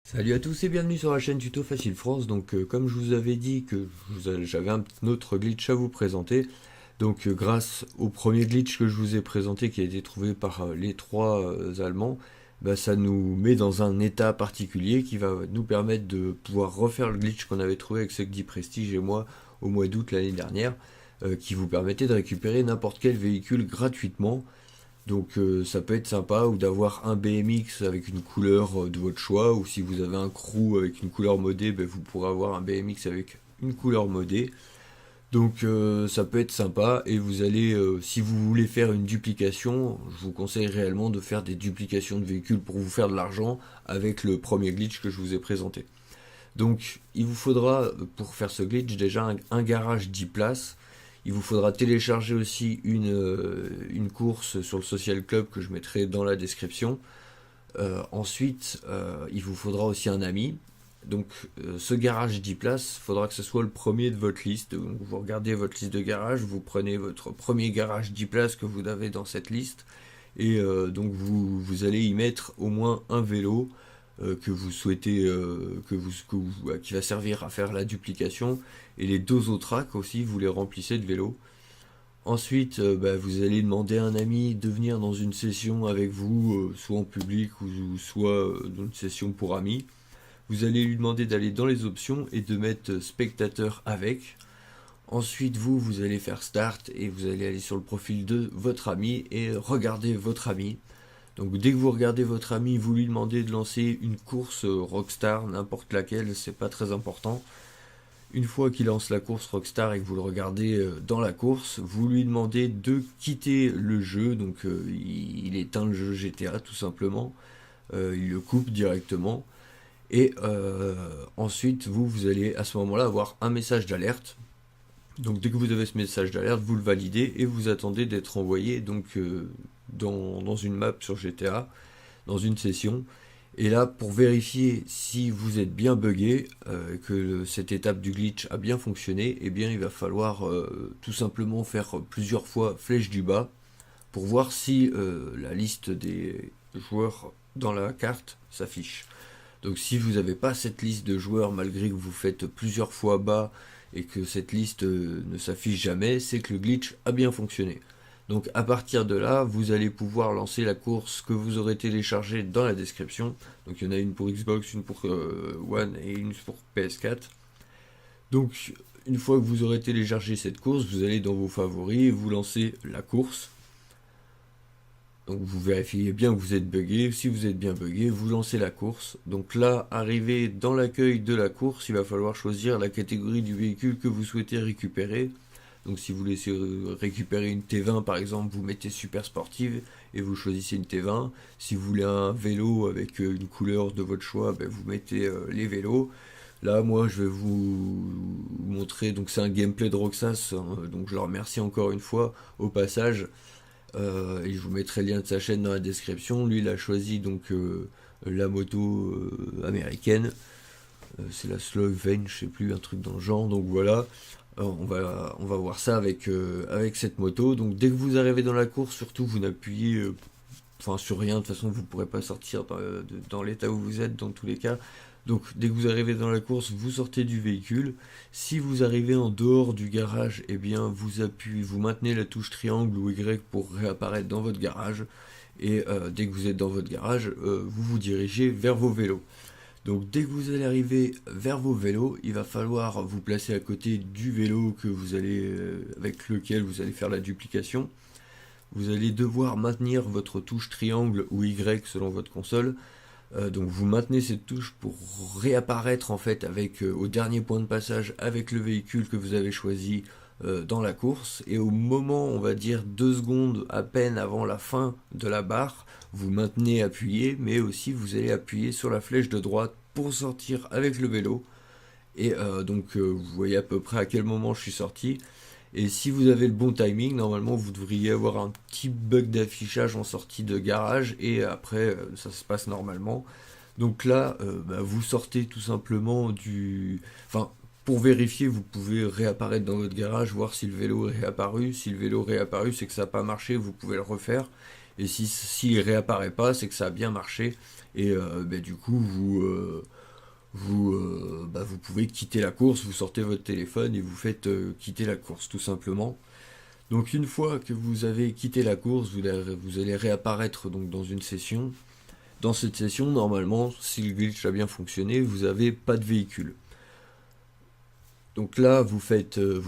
Salut à tous et bienvenue sur la chaîne Tuto Facile France. Comme je vous avais dit que j'avais un autre glitch à vous présenter. Grâce au premier glitch que je vous ai présenté qui a été trouvé par les trois Allemands, ça nous met dans un état particulier qui va nous permettre de pouvoir refaire le glitch qu'on avait trouvé avec Sugdi Prestige et moi au mois d'août l'année dernière, qui vous permettait de récupérer n'importe quel véhicule gratuitement. Ça peut être sympa, ou d'avoir un BMX avec une couleur de votre choix, ou si vous avez un crew avec une couleur modée, vous pourrez avoir un BMX avec une couleur modée. Ça peut être sympa, et vous allez, si vous voulez faire une duplication, je vous conseille réellement de faire des duplications de véhicules pour vous faire de l'argent avec le premier glitch que je vous ai présenté. Il vous faudra, pour faire ce glitch, déjà un garage 10 places. Il vous faudra télécharger aussi une course sur le Social Club que je mettrai dans la description. Il vous faudra aussi un ami. Ce garage 10 places, il faudra que ce soit le premier de votre liste. Donc, vous regardez votre liste de garage, vous prenez votre premier garage 10 places que vous avez dans cette liste. Vous allez y mettre au moins un vélo que vous souhaitez, qui va servir à faire la duplication. Et les deux autres racks aussi, vous les remplissez de vélos. Ensuite, vous allez demander à un ami de venir dans une session avec vous, soit en public ou soit dans une session pour amis. Vous allez lui demander d'aller dans les options et de mettre spectateur avec. Ensuite, vous allez faire start et vous allez aller sur le profil de votre ami et regarder votre ami. Donc dès que vous regardez votre ami, vous lui demandez de lancer une course Rockstar, n'importe laquelle, c'est pas très important. Une fois qu'il lance la course Rockstar et que vous le regardez dans la course, vous lui demandez de quitter le jeu. Il éteint le jeu GTA tout simplement. Il le coupe directement. Ensuite, vous allez à ce moment-là avoir un message d'alerte. Donc dès que vous avez ce message d'alerte, vous le validez et vous attendez d'être envoyé dans une map sur GTA, dans une session. Et là, pour vérifier si vous êtes bien buggé, que cette étape du glitch a bien fonctionné, eh bien il va falloir tout simplement faire plusieurs fois flèche du bas pour voir si la liste des joueurs dans la carte s'affiche. Donc si vous n'avez pas cette liste de joueurs malgré que vous faites plusieurs fois bas et que cette liste ne s'affiche jamais, c'est que le glitch a bien fonctionné. Donc à partir de là, vous allez pouvoir lancer la course que vous aurez téléchargée dans la description. Donc il y en a une pour Xbox, une pour One et une pour PS4. Donc une fois que vous aurez téléchargé cette course, vous allez dans vos favoris et vous lancez la course. Donc vous vérifiez bien que vous êtes buggé. Si vous êtes bien buggé, vous lancez la course. Donc là, arrivé dans l'accueil de la course, il va falloir choisir la catégorie du véhicule que vous souhaitez récupérer. Donc si vous voulez récupérer une T20 par exemple, vous mettez super sportive et vous choisissez une T20. Si vous voulez un vélo avec une couleur de votre choix, vous mettez les vélos. Là, moi, je vais vous montrer, donc c'est un gameplay de Roxas, hein, donc je le remercie encore une fois au passage. Et je vous mettrai le lien de sa chaîne dans la description. Lui, il a choisi la moto américaine. C'est la Slovene, je sais plus, un truc dans le genre. Donc voilà, on va voir ça avec cette moto. Donc dès que vous arrivez dans la course, surtout vous n'appuyez sur rien. De toute façon, vous ne pourrez pas sortir dans l'état où vous êtes dans tous les cas. Donc dès que vous arrivez dans la course, vous sortez du véhicule. Si vous arrivez en dehors du garage, eh bien vous maintenez la touche triangle ou Y pour réapparaître dans votre garage. Et dès que vous êtes dans votre garage, vous vous dirigez vers vos vélos. Donc dès que vous allez arriver vers vos vélos, il va falloir vous placer à côté du vélo avec lequel vous allez faire la duplication. Vous allez devoir maintenir votre touche triangle ou Y selon votre console. Donc vous maintenez cette touche pour réapparaître en fait au dernier point de passage avec le véhicule que vous avez choisi dans la course. Et au moment, on va dire 2 secondes à peine avant la fin de la barre, vous maintenez appuyé, mais aussi vous allez appuyer sur la flèche de droite pour sortir avec le vélo. Vous voyez à peu près à quel moment je suis sorti. Et si vous avez le bon timing, normalement vous devriez avoir un petit bug d'affichage en sortie de garage et après ça se passe normalement. Donc là, vous sortez tout simplement pour vérifier, vous pouvez réapparaître dans votre garage, voir si le vélo est réapparu. Si le vélo est réapparu, c'est que ça n'a pas marché, vous pouvez le refaire. Et si s'il réapparaît pas, c'est que ça a bien marché. Et du coup, vous pouvez quitter la course, vous sortez votre téléphone et vous faites quitter la course, tout simplement. Donc une fois que vous avez quitté la course, vous allez réapparaître donc dans une session. Dans cette session, normalement, si le glitch a bien fonctionné, vous n'avez pas de véhicule. Donc là, vous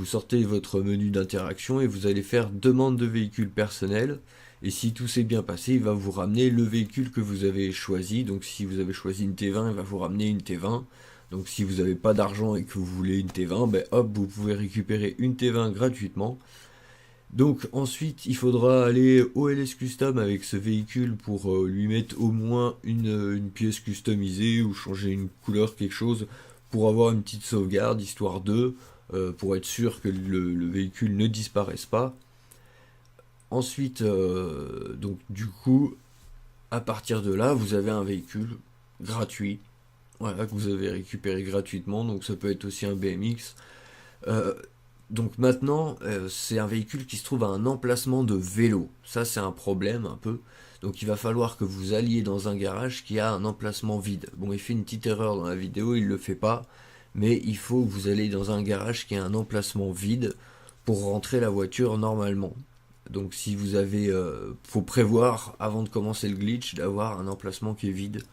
sortez votre menu d'interaction et vous allez faire demande de véhicule personnel. Et si tout s'est bien passé, il va vous ramener le véhicule que vous avez choisi. Donc si vous avez choisi une T20, il va vous ramener une T20. Donc si vous n'avez pas d'argent et que vous voulez une T20, ben hop, vous pouvez récupérer une T20 gratuitement. Donc ensuite, il faudra aller au LS Custom avec ce véhicule pour lui mettre au moins une pièce customisée ou changer une couleur, quelque chose, pour avoir une petite sauvegarde, histoire de, pour être sûr que le véhicule ne disparaisse pas. Ensuite, donc du coup, à partir de là, vous avez un véhicule gratuit, voilà, que vous avez récupéré gratuitement, donc ça peut être aussi un BMX. Euh, donc maintenant, c'est un véhicule qui se trouve à un emplacement de vélo. Ça, c'est un problème un peu. Donc il va falloir que vous alliez dans un garage qui a un emplacement vide. Bon, il fait une petite erreur dans la vidéo, il le fait pas. Mais il faut que vous allez dans un garage qui a un emplacement vide pour rentrer la voiture normalement. Donc si vous avez... faut prévoir, avant de commencer le glitch, d'avoir un emplacement qui est vide.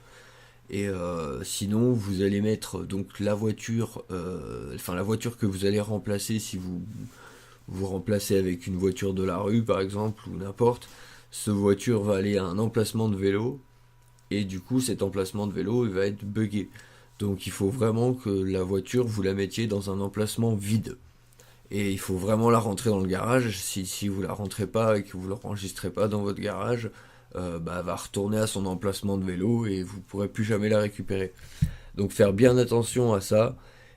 Et sinon, vous allez mettre donc la voiture, la voiture que vous allez remplacer si vous remplacez avec une voiture de la rue par exemple ou n'importe. Cette voiture va aller à un emplacement de vélo et du coup cet emplacement de vélo il va être buggé. Donc il faut vraiment que la voiture vous la mettiez dans un emplacement vide. Et il faut vraiment la rentrer dans le garage. Si vous la rentrez pas et que vous ne l'enregistrez pas dans votre garage, elle va retourner à son emplacement de vélo et vous pourrez plus jamais la récupérer. Donc faire bien attention à ça.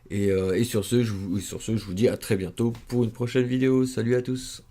Et sur ce, je vous dis à très bientôt pour une prochaine vidéo. Salut à tous!